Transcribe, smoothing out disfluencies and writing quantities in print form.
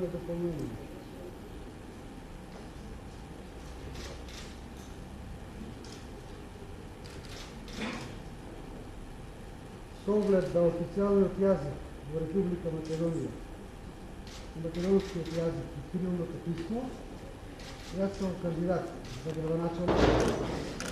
допълнение. С оглед на официалният язик в Република Македония, македонският язик и кирилното писмо, аз съм кандидат за градоначалник